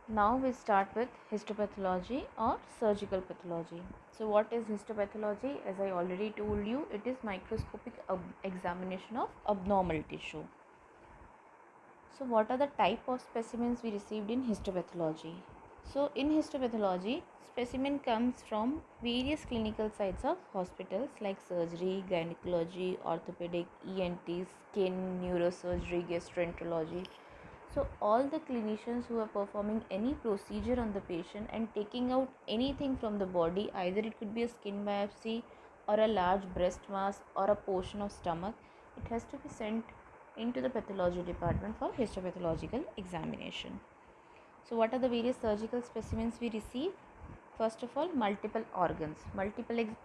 Now we start with histopathology or surgical pathology. So what is histopathology? As I already told you, it is microscopic examination of abnormal tissue. So what are the type of specimens we received in histopathology? So in histopathology, specimen comes from various clinical sites of hospitals like surgery, gynecology, orthopedic, ENT, skin, neurosurgery, gastroenterology. So all the clinicians who are performing any procedure on the patient and taking out anything from the body, either it could be a skin biopsy or a large breast mass or a portion of stomach, it has to be sent into the pathology department for histopathological examination. So what are the various surgical specimens we receive? First of all, multiple organs.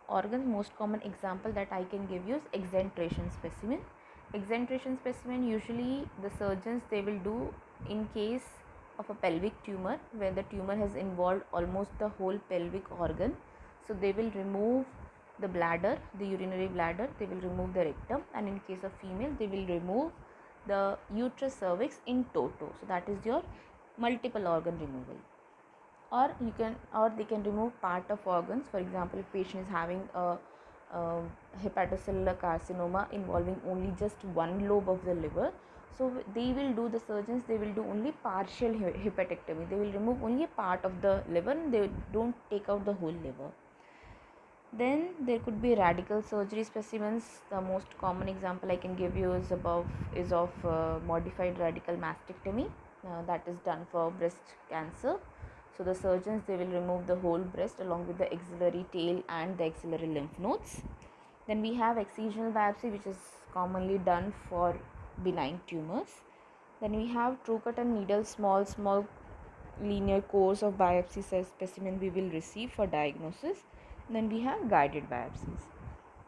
Organs, most common example that I can give you is exenteration specimen. Exenteration specimen, usually the surgeons, they will do in case of a pelvic tumor where the tumor has involved almost the whole pelvic organ. So they will remove the bladder, the urinary bladder, they will remove the rectum, and in case of female they will remove the uterus cervix in toto. So that is your multiple organ removal. Or they can remove part of organs. For example, if patient is having a hepatocellular carcinoma involving only just one lobe of the liver, so the surgeons, they will do only partial hepatectomy. They will remove only a part of the liver and they don't take out the whole liver. Then there could be radical surgery specimens. The most common example I can give you is of modified radical mastectomy that is done for breast cancer. So the surgeons, they will remove the whole breast along with the axillary tail and the axillary lymph nodes. Then we have excisional biopsy, which is commonly done for benign tumors. Then we have true cut and needle, small linear course of biopsy specimen we will receive for diagnosis. Then we have guided biopsies.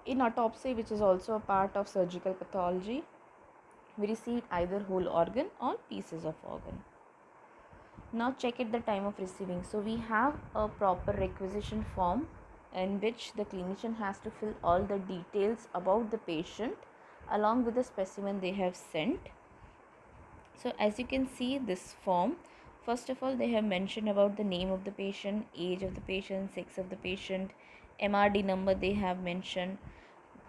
In autopsy, which is also a part of surgical pathology, we receive either whole organ or pieces of organ. Now check at the time of receiving. So we have a proper requisition form in which the clinician has to fill all the details about the patient along with the specimen they have sent. So as you can see this form, first of all they have mentioned about the name of the patient, age of the patient, sex of the patient, MRD number they have mentioned,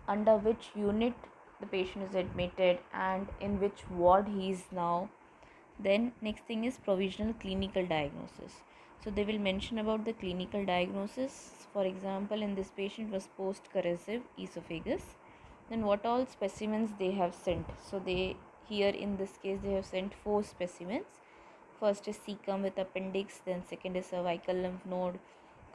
under which unit the patient is admitted and in which ward he is now. Then next thing is provisional clinical diagnosis. So they will mention about the clinical diagnosis. For example, in this patient was post corrosive esophagus. Then what all specimens they have sent. So they, here in this case, they have sent 4 specimens. First is cecum with appendix, then second is cervical lymph node,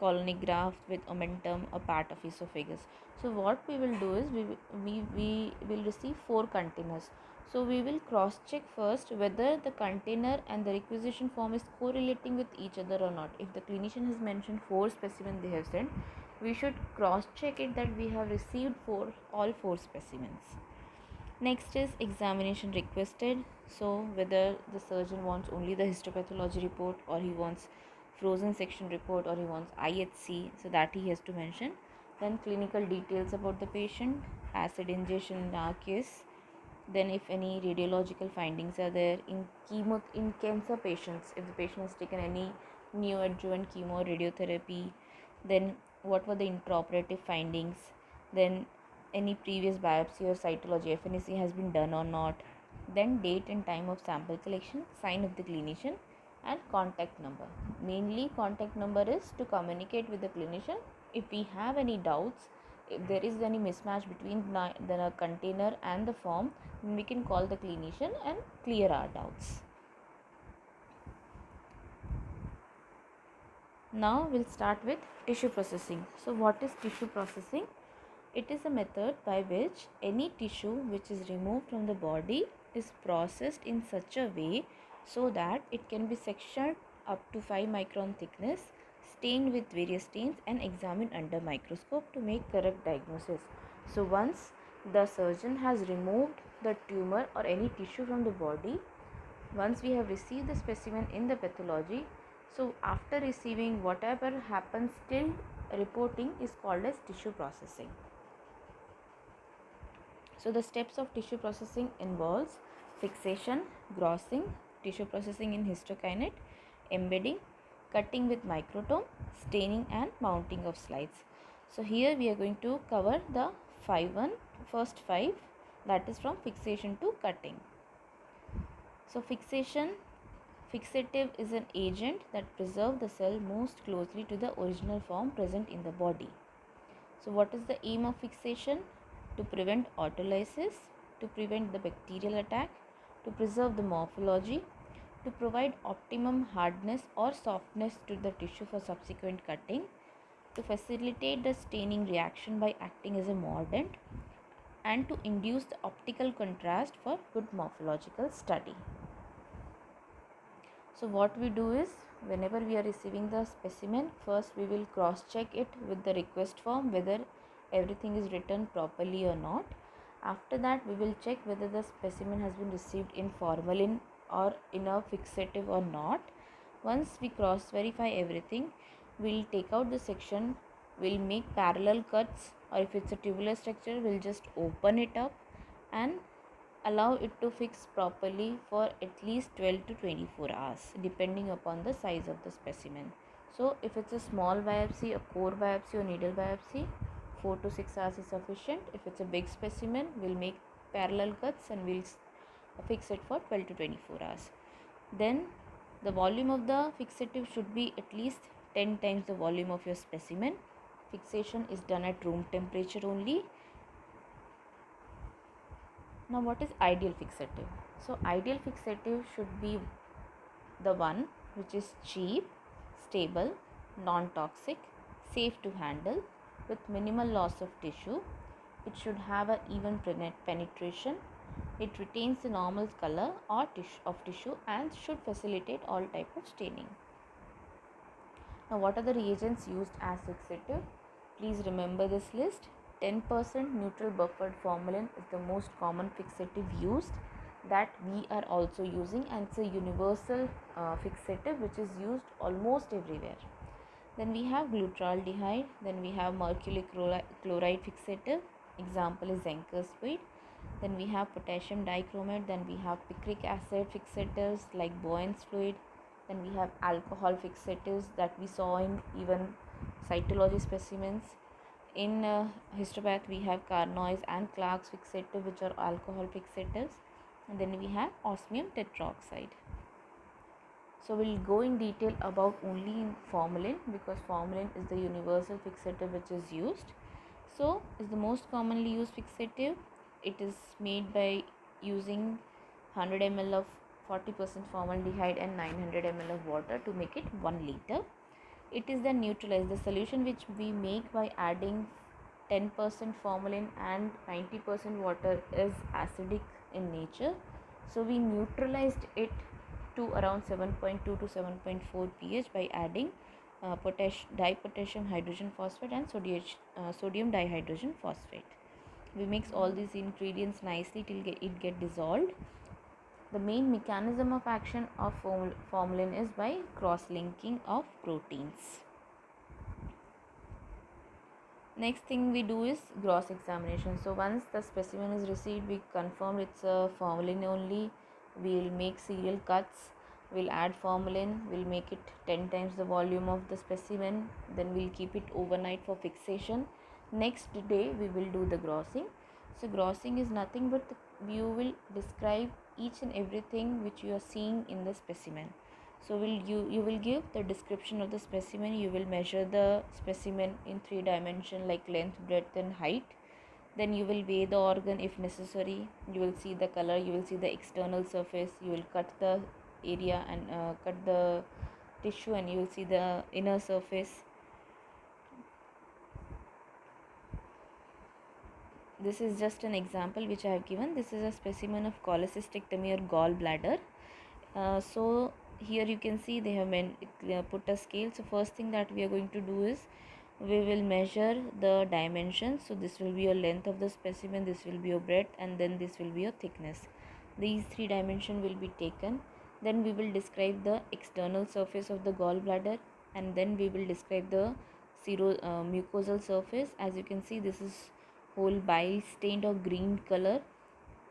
colonic graft with omentum, a part of esophagus. So what we will do is we will receive 4 containers. So we will cross check first whether the container and the requisition form is correlating with each other or not. If the clinician has mentioned 4 specimens they have sent, we should cross check it that we have received all 4 specimens. Next is examination requested. So whether the surgeon wants only the histopathology report or he wants frozen section report or he wants IHC, so that he has to mention. Then clinical details about the patient, acid ingestion in our case. Then if any radiological findings are there in cancer patients, if the patient has taken any neoadjuvant chemo radiotherapy, then what were the intraoperative findings, then any previous biopsy or cytology FNAC has been done or not, then date and time of sample collection, sign of the clinician, and contact number. Mainly contact number is to communicate with the clinician if we have any doubts. If there is any mismatch between the container and the form, then we can call the clinician and clear our doubts. Now we'll start with tissue processing. So what is tissue processing? It is a method by which any tissue which is removed from the body is processed in such a way so that it can be sectioned up to 5 micron thickness, stained with various stains, and examined under microscope to make correct diagnosis. So once the surgeon has removed the tumor or any tissue from the body, once we have received the specimen in the pathology, so after receiving, whatever happens till reporting is called as tissue processing. So the steps of tissue processing involves fixation, grossing, tissue processing in histokinet, embedding, cutting with microtome, staining and mounting of slides. So here we are going to cover the first five, that is from fixation to cutting. So fixative is an agent that preserves the cell most closely to the original form present in the body. So what is the aim of fixation? To prevent autolysis, to prevent the bacterial attack, to preserve the morphology, to provide optimum hardness or softness to the tissue for subsequent cutting, to facilitate the staining reaction by acting as a mordant, and to induce the optical contrast for good morphological study. So what we do is, whenever we are receiving the specimen, first we will cross check it with the request form whether everything is written properly or not. After that we will check whether the specimen has been received in formalin or in a fixative or not. Once we cross verify everything, we'll take out the section, we'll make parallel cuts, or if it's a tubular structure we'll just open it up and allow it to fix properly for at least 12 to 24 hours depending upon the size of the specimen. So if it's a small biopsy, a core biopsy or needle biopsy, 4 to 6 hours is sufficient. If it's a big specimen, we'll make parallel cuts and we'll fix it for 12 to 24 hours. Then the volume of the fixative should be at least 10 times the volume of your specimen. Fixation is done at room temperature only. Now what is ideal fixative? So ideal fixative should be the one which is cheap, stable, non-toxic, safe to handle, with minimal loss of tissue. It should have an even penetration. It retains the normal color or tissue and should facilitate all type of staining. Now what are the reagents used as fixative? Please remember this list. 10% neutral buffered formalin is the most common fixative used, that we are also using, and it's a universal fixative which is used almost everywhere. Then we have glutaraldehyde, then we have mercury chloride fixative, example is Zenker's fluid. Then we have potassium dichromate, then we have picric acid fixatives like Bowen's fluid. Then we have alcohol fixatives that we saw in even cytology specimens. In histopath we have Carnoy's and Clark's fixative, which are alcohol fixatives. And then we have osmium tetroxide. So we'll go in detail about only formalin, because formalin is the universal fixative which is used. So is the most commonly used fixative. It is made by using 100 ml of 40% formaldehyde and 900 ml of water to make it 1 liter. It is then neutralized. The solution which we make by adding 10% formalin and 90% water is acidic in nature. So we neutralized it to around 7.2 to 7.4 pH by adding dipotassium hydrogen phosphate and sodium dihydrogen phosphate. We mix all these ingredients nicely till it get dissolved. The main mechanism of action of formalin is by cross-linking of proteins. Next thing we do is gross examination. So once the specimen is received, we confirm it's a formalin only. We'll make serial cuts. We'll add formalin. We'll make it 10 times the volume of the specimen. Then we'll keep it overnight for fixation. Next day we will do the grossing. So grossing is nothing but you will describe each and everything which you are seeing in the specimen. So you will give the description of the specimen. You will measure the specimen in 3 dimensions like length, breadth and height. Then you will weigh the organ if necessary. You will see the color, you will see the external surface, you will cut the area and cut the tissue, and you will see the inner surface. This is just an example which I have given. This is a specimen of cholecystectomy or gallbladder. So here you can see they have put a scale. So first thing that we are going to do is we will measure the dimensions. So this will be your length of the specimen, this will be your breadth, and then this will be your thickness. These 3 dimensions will be taken. Then we will describe the external surface of the gallbladder, and then we will describe the mucosal surface. As you can see, this is whole bile stained or green color.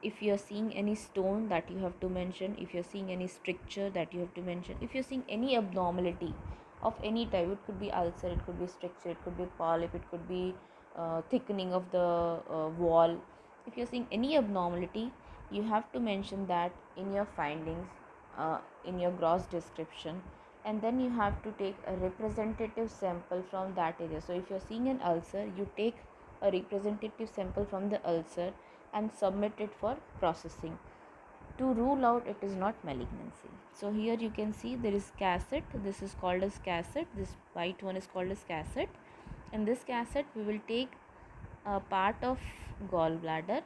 if you're seeing any stone, that you have to mention. If you're seeing any stricture, that you have to mention. If you're seeing any abnormality of any type, it could be ulcer, it could be stricture, it could be polyp, it could be thickening of the wall. If you're seeing any abnormality, you have to mention that in your findings, in your gross description, and then you have to take a representative sample from that area. So if you're seeing an ulcer, you take a representative sample from the ulcer and submit it for processing to rule out it is not malignancy. So here you can see there is cassette. This is called as cassette. This white one is called as cassette. In this cassette, we will take a part of gallbladder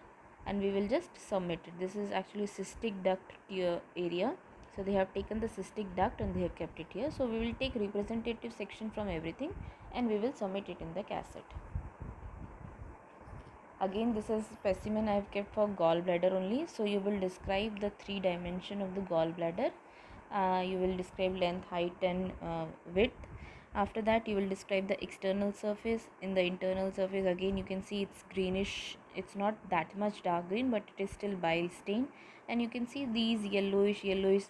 and we will just submit it. This is actually cystic duct area. So they have taken the cystic duct and they have kept it here. So we will take representative section from everything and we will submit it in the cassette. Again, this is specimen I have kept for gallbladder only. So you will describe the 3 dimension of the gallbladder. You will describe length, height and width. After that, you will describe the external surface. In the internal surface, again you can see it's greenish. It's not that much dark green, but it is still bile stain. And you can see these yellowish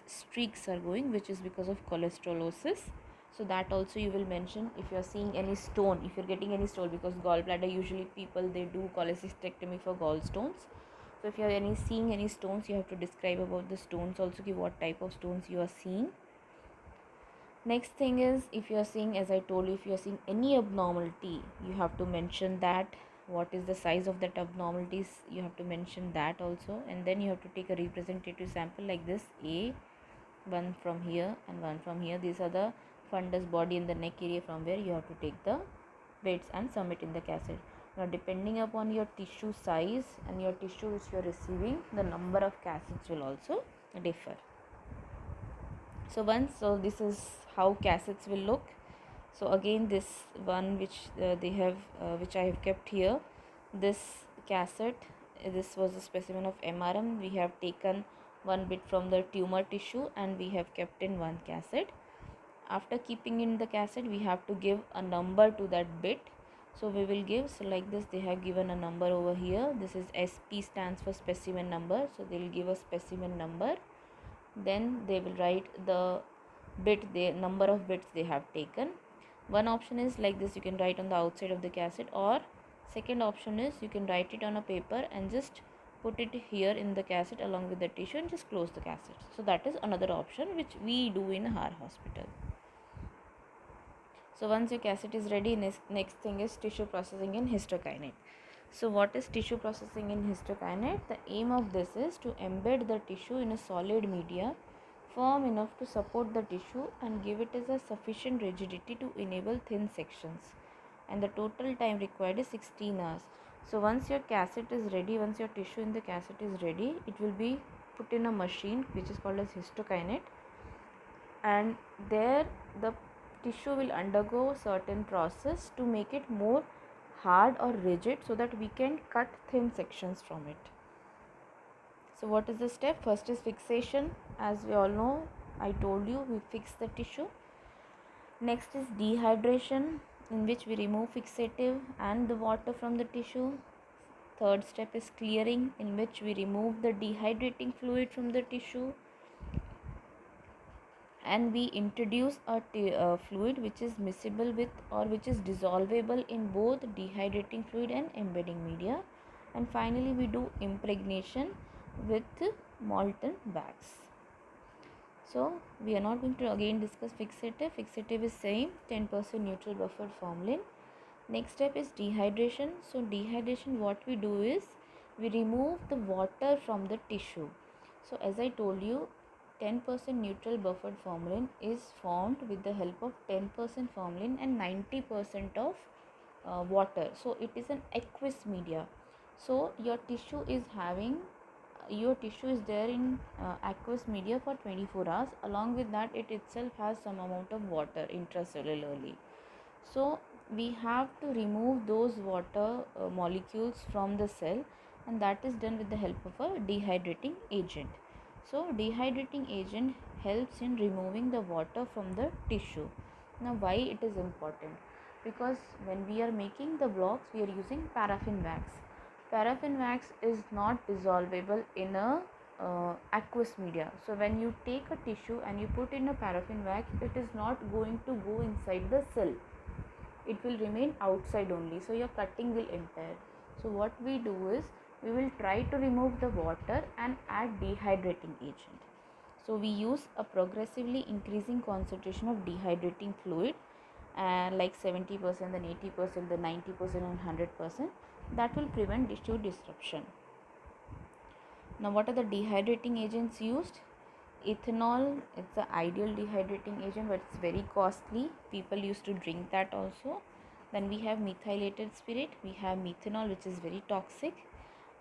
streaks are going, which is because of cholesterolosis. So that also you will mention. If you are seeing any stone, if you're getting any stone, because gallbladder, usually people they do cholecystectomy for gallstones. So if you are seeing any stones, you have to describe about the stones also, what type of stones you are seeing. Next thing is, if you are seeing, as I told you, if you are seeing any abnormality, you have to mention that. What is the size of that abnormalities, you have to mention that also. And then you have to take a representative sample like this, one from here and one from here. These are the fundus body and the neck area from where you have to take the bits and submit in the cassette. Now depending upon your tissue size and your tissue which you are receiving, the number of cassettes will also differ. So this is how cassettes will look. So again, this one which which I have kept here, this cassette, this was a specimen of MRM. We have taken one bit from the tumor tissue and we have kept in one cassette. After keeping in the cassette, we have to give a number to that bit. So we will give, so like this, they have given a number over here. This is SP, stands for specimen number. So they will give a specimen number. Then they will write the number of bits they have taken. One option is like this, you can write on the outside of the cassette, or second option is you can write it on a paper and just put it here in the cassette along with the tissue and just close the cassette. So that is another option which we do in our hospital. So once your cassette is ready, next thing is tissue processing in histokinete. So what is tissue processing in histokinete? The aim of this is to embed the tissue in a solid media firm enough to support the tissue and give it as a sufficient rigidity to enable thin sections. And the total time required is 16 hours. So once your cassette is ready, once your tissue in the cassette is ready, it will be put in a machine which is called as histokinete, and there the tissue will undergo certain process to make it more hard or rigid so that we can cut thin sections from it. So what is the step? First is fixation. As we all know, I told you we fix the tissue. Next is dehydration, in which we remove fixative and the water from the tissue. Third step is clearing, in which we remove the dehydrating fluid from the tissue and we introduce a fluid which is miscible with, or which is dissolvable in both dehydrating fluid and embedding media. And finally we do impregnation with molten wax. So we are not going to again discuss fixative. Fixative is same, 10% neutral buffered formalin. Next step is dehydration. So dehydration, what we do is we remove the water from the tissue. So as I told you, 10% neutral buffered formalin is formed with the help of 10% formalin and 90% of water. So it is an aqueous media. So your tissue is there in aqueous media for 24 hours. Along with that, it itself has some amount of water intracellularly. So we have to remove those water molecules from the cell, and that is done with the help of a dehydrating agent. So dehydrating agent helps in removing the water from the tissue. Now why it is important? Because when we are making the blocks, we are using paraffin wax. paraffin wax is not dissolvable in a aqueous media. So when you take a tissue and you put in a paraffin wax, it is not going to go inside the cell, it will remain outside only, so your cutting will impair. So what we do is, we will try to remove the water and add dehydrating agent. So we use a progressively increasing concentration of dehydrating fluid, and like 70%, then 80%, then 90%, and 100%. That will prevent tissue disruption. Now what are the dehydrating agents used? Ethanol, it's the ideal dehydrating agent, but it's very costly. People used to drink that also. Then we have methylated spirit, we have methanol, which is very toxic.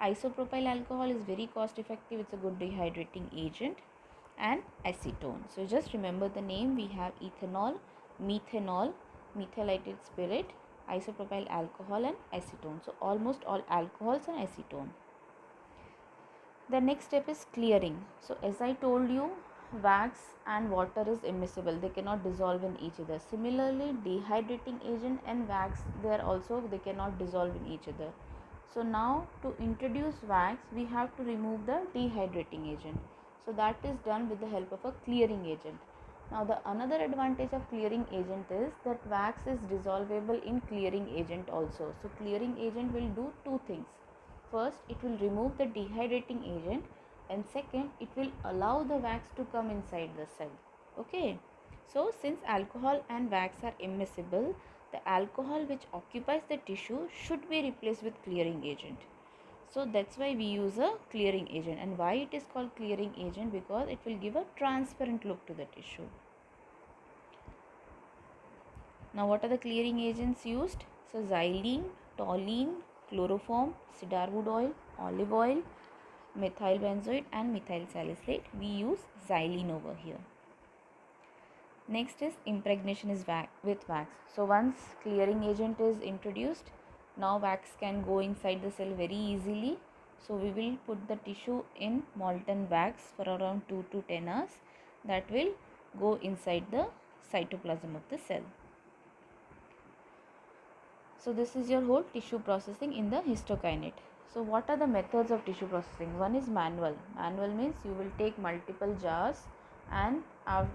Isopropyl alcohol is very cost effective, it's a good dehydrating agent. And acetone. So just remember the name. We have ethanol, methanol, methylated spirit, isopropyl alcohol, and acetone. So almost all alcohols and acetone. The next step is clearing. So as I told you, wax and water is immiscible, they cannot dissolve in each other. Similarly, dehydrating agent and wax, they cannot dissolve in each other. So now to introduce wax, we have to remove the dehydrating agent. So that is done with the help of a clearing agent. Now the another advantage of clearing agent is that wax is dissolvable in clearing agent also. So clearing agent will do two things. First, it will remove the dehydrating agent, and second, it will allow the wax to come inside the cell. Okay. So since alcohol and wax are immiscible, the alcohol which occupies the tissue should be replaced with clearing agent. So that's why we use a clearing agent. And why it is called clearing agent? Because it will give a transparent look to the tissue. Now what are the clearing agents used? So xylene, toluene, chloroform, cedarwood oil, olive oil, methyl benzoate, and methyl salicylate. We use xylene over here. Next is impregnation with wax. So once clearing agent is introduced, now wax can go inside the cell very easily. So we will put the tissue in molten wax for around 2 to 10 hours. That will go inside the cytoplasm of the cell. So this is your whole tissue processing in the histokinete. So what are the methods of tissue processing? One is manual. Manual means you will take multiple jars and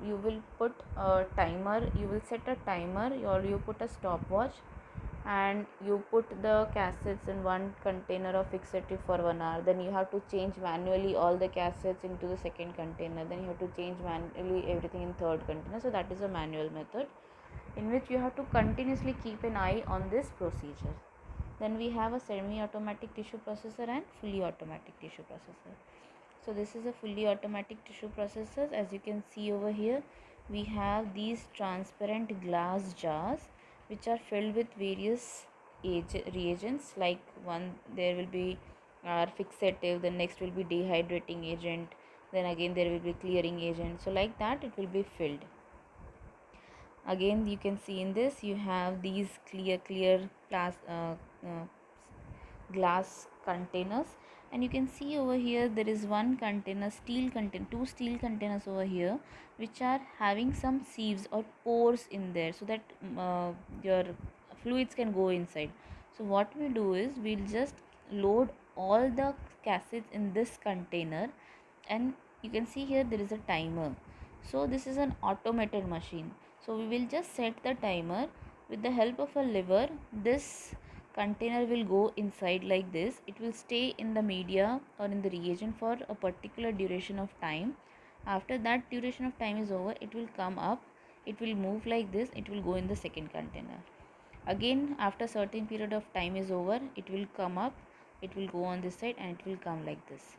you will put a timer, you will set a timer, or you put a stopwatch, and you put the cassettes in one container of fixative for 1 hour. Then you have to change manually all the cassettes into the second container. Then you have to change manually everything in third container. So that is a manual method, in which you have to continuously keep an eye on this procedure. Then we have a semi-automatic tissue processor and fully automatic tissue processor. So this is a fully automatic tissue processor. As you can see over here, we have these transparent glass jars which are filled with various reagents. Like one, there will be fixative, the next will be dehydrating agent, then again there will be clearing agent. So like that it will be filled. Again you can see in this, you have these clear glass containers, and you can see over here there is one container, two steel containers over here, which are having some sieves or pores in there, so that your fluids can go inside. So what we do is, we'll just load all the cassettes in this container, and you can see here there is a timer. So this is an automated machine. So we will just set the timer with the help of a lever. This container will go inside like this. It will stay in the media or in the reagent for a particular duration of time. After that duration of time is over, it will come up, it will move like this, it will go in the second container. Again, after certain period of time is over, it will come up, it will go on this side, and it will come like this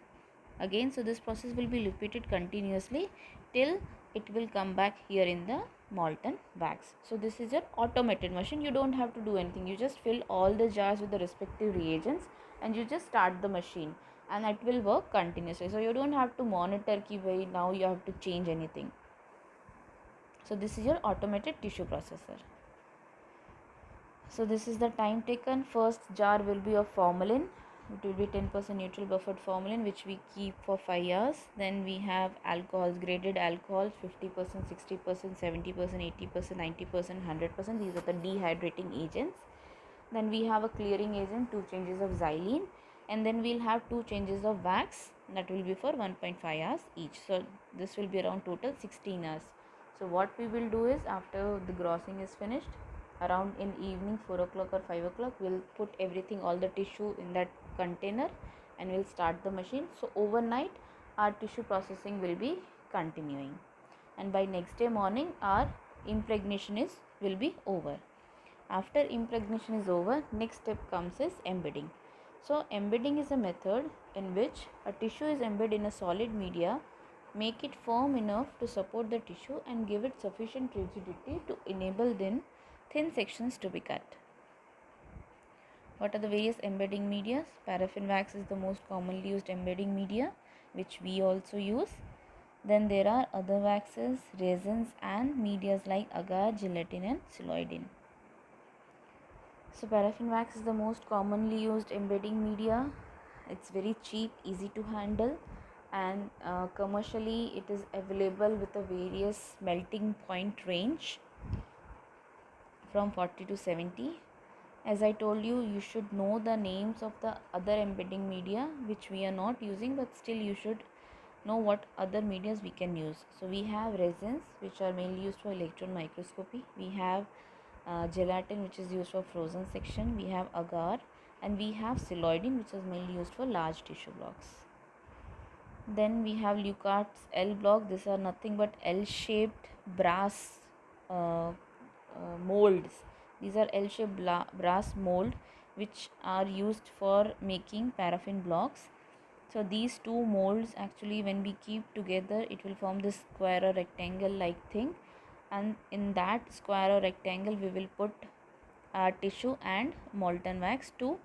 again. So this process will be repeated continuously till it will come back here in the molten wax. So this is an automated machine. You don't have to do anything. You just fill all the jars with the respective reagents and you just start the machine, and it will work continuously. So you don't have to monitor ki now you have to change anything. So this is your automated tissue processor. So this is the time taken. First jar will be of formalin. It will be 10% neutral buffered formalin, which we keep for 5 hours. Then we have alcohols, graded alcohols, 50%, 60%, 70%, 80%, 90%, 100%. These are the dehydrating agents. Then we have a clearing agent, 2 changes of xylene. and then we'll have 2 changes of wax, that will be for 1.5 hours each. So this will be around total 16 hours. So what we will do is, after the grossing is finished, around in evening 4 o'clock or 5 o'clock, we'll put everything, all the tissue in that container, and we'll start the machine. So overnight our tissue processing will be continuing, and by next day morning our impregnation will be over. After impregnation is over, next step comes is embedding. So embedding is a method in which a tissue is embedded in a solid media, make it firm enough to support the tissue and give it sufficient rigidity to enable then thin sections to be cut. What are the various embedding media? Paraffin wax is the most commonly used embedding media, which we also use. Then there are other waxes, resins and medias like agar, gelatin and celluloid. So paraffin wax is the most commonly used embedding media. It's very cheap, easy to handle, and commercially it is available with a various melting point range from 40 to 70. As I told you, you should know the names of the other embedding media which we are not using, but still you should know what other medias we can use. So we have resins, which are mainly used for electron microscopy. We have gelatin, which is used for frozen section. We have agar, and we have celluloid, which is mainly used for large tissue blocks. Then we have Leucart's L block. These are nothing but L-shaped brass molds. These are L-shaped brass mold which are used for making paraffin blocks. So these two molds, actually when we keep together, it will form this square or rectangle like thing, and in that square or rectangle we will put tissue and molten wax to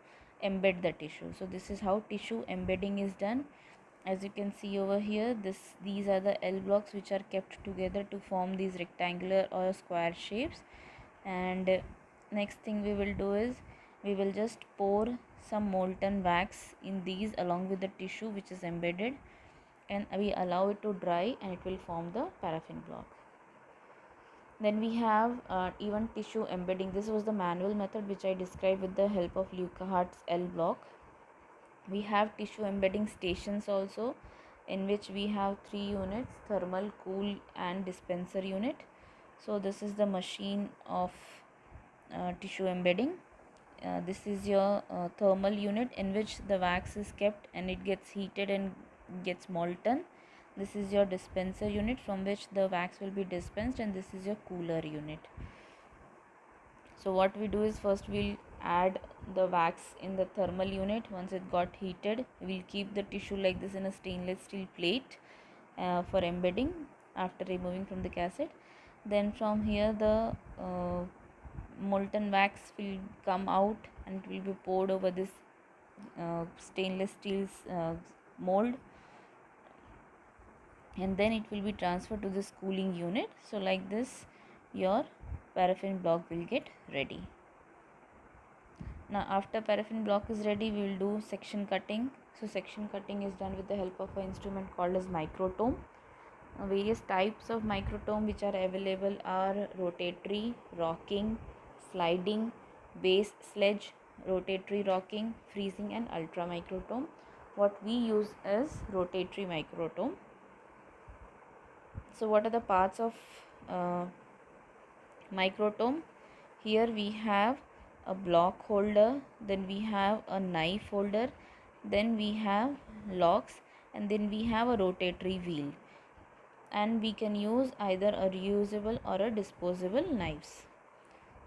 embed the tissue. So this is how tissue embedding is done. As you can see over here, these are the L blocks which are kept together to form these rectangular or square shapes. And next thing we will do is, we will just pour some molten wax in these along with the tissue which is embedded, and we allow it to dry, and it will form the paraffin block. Then we have even tissue embedding. This was the manual method which I described with the help of Leucart's L block. We have tissue embedding stations also, in which we have 3 units: thermal, cool and dispenser unit. So this is the machine of tissue embedding. This is your thermal unit, in which the wax is kept and it gets heated and gets molten. This is your dispenser unit, from which the wax will be dispensed, and this is your cooler unit. So what we do is, first we'll add the wax in the thermal unit. Once it got heated, we'll keep the tissue like this in a stainless steel plate for embedding after removing from the cassette. Then from here the molten wax will come out, and it will be poured over this stainless steel mold, and then it will be transferred to this cooling unit. So like this your paraffin block will get ready. Now after paraffin block is ready, we will do section cutting. So section cutting is done with the help of an instrument called as microtome. Various types of microtome which are available are rotatory, rocking, sliding, base sledge, rotatory rocking, freezing and ultra microtome. What we use is rotatory microtome. So what are the parts of microtome? Here we have a block holder, then we have a knife holder, then we have locks, and then we have a rotatory wheel, and we can use either a reusable or a disposable knives.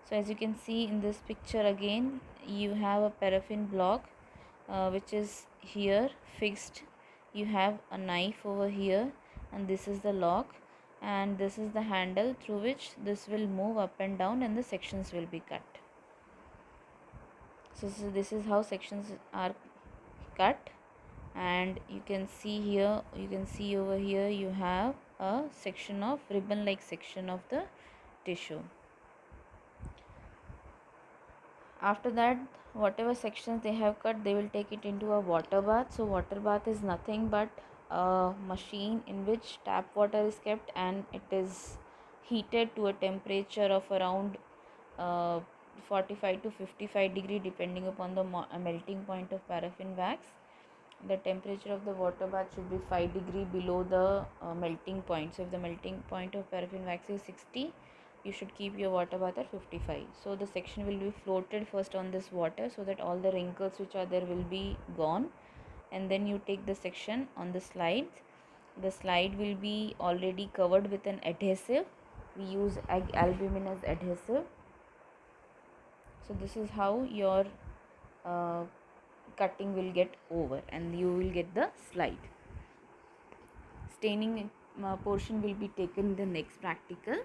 So as you can see in this picture, again you have a paraffin block which is here fixed. You have a knife over here, and this is the lock, and this is the handle through which this will move up and down, and the sections will be cut. So this is how sections are cut, and you can see here, you can see over here, you have a section of ribbon like section of the tissue. After that, whatever sections they have cut, they will take it into a water bath. So water bath is nothing but a machine in which tap water is kept, and it is heated to a temperature of around 45 to 55 degree depending upon the melting point of paraffin wax. The temperature of the water bath should be 5 degree below the melting point. So if the melting point of paraffin wax is 60, you should keep your water bath at 55. So the section will be floated first on this water so that all the wrinkles which are there will be gone, and then you take the section on the slides. The slide will be already covered with an adhesive. We use albumin as adhesive. So this is how your uh, cutting will get over and you will get the slide. Staining portion will be taken in the next practical.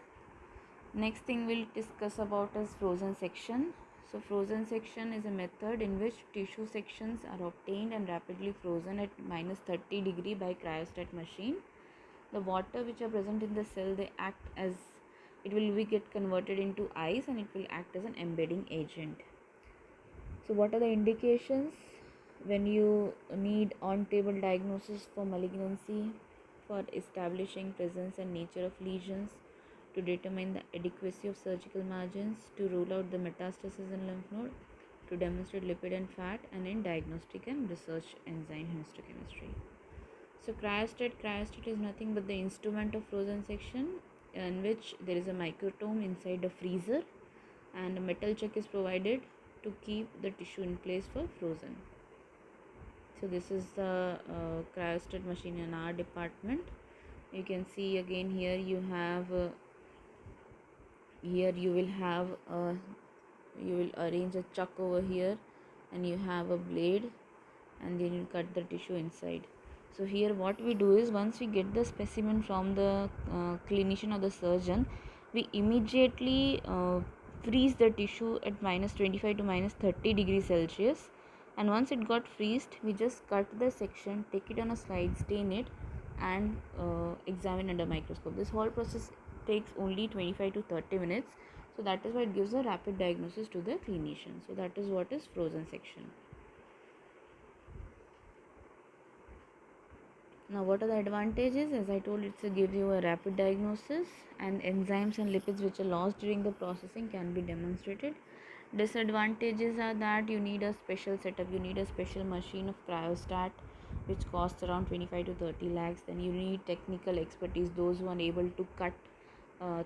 Next thing we'll discuss about is frozen section. So frozen section is a method in which tissue sections are obtained and rapidly frozen at minus 30 degree by cryostat machine. The water which are present in the cell, they act as, it will be get converted into ice and it will act as an embedding agent. So what are the indications when you need on-table diagnosis for malignancy, for establishing presence and nature of lesions, to determine the adequacy of surgical margins, to rule out the metastasis in lymph node, to demonstrate lipid and fat, and in diagnostic and research enzyme histochemistry. So cryostat is nothing but the instrument of frozen section in which there is a microtome inside a freezer and a metal check is provided to keep the tissue in place for frozen. So this is the cryostat machine in our department. You can see again here you have here you will arrange a chuck over here and you have a blade and then you cut the tissue inside. So here what we do is, once we get the specimen from the clinician or the surgeon, we immediately freeze the tissue at minus 25 to minus 30 degrees Celsius, and once it got freezed, we just cut the section, take it on a slide, stain it, and examine under microscope. This whole process takes only 25 to 30 minutes. So that is why it gives a rapid diagnosis to the clinician. So that is what is frozen section. Now what are the advantages? As I told, it gives you a rapid diagnosis, and enzymes and lipids which are lost during the processing can be demonstrated. Disadvantages are that you need a special setup, you need a special machine of cryostat which costs around 25 to 30 lakhs. Then you need technical expertise, those who are able to cut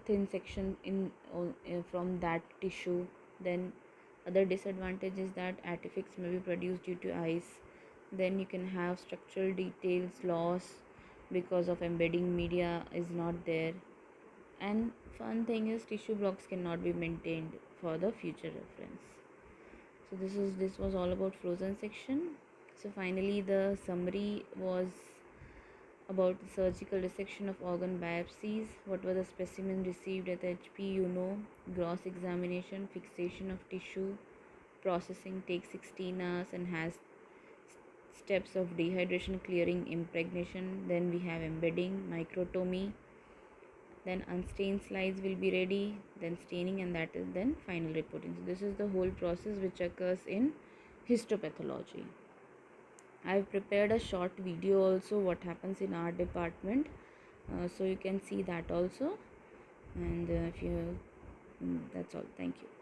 thin section in from that tissue. Then other disadvantage is that artifacts may be produced due to ice. Then you can have structural details loss because of embedding media is not there. And fun thing is, tissue blocks cannot be maintained for the future reference. So this was all about frozen section. So finally the summary was about the surgical resection of organ biopsies. What were the specimens received at the HP, gross examination, fixation of tissue, processing takes 16 hours and has steps of dehydration, clearing, impregnation. Then we have embedding, microtomy, then unstained slides will be ready, then staining, and that is then final reporting. So this is the whole process which occurs in histopathology. I have prepared a short video also what happens in our department, so you can see that also. And if you that's all. Thank you.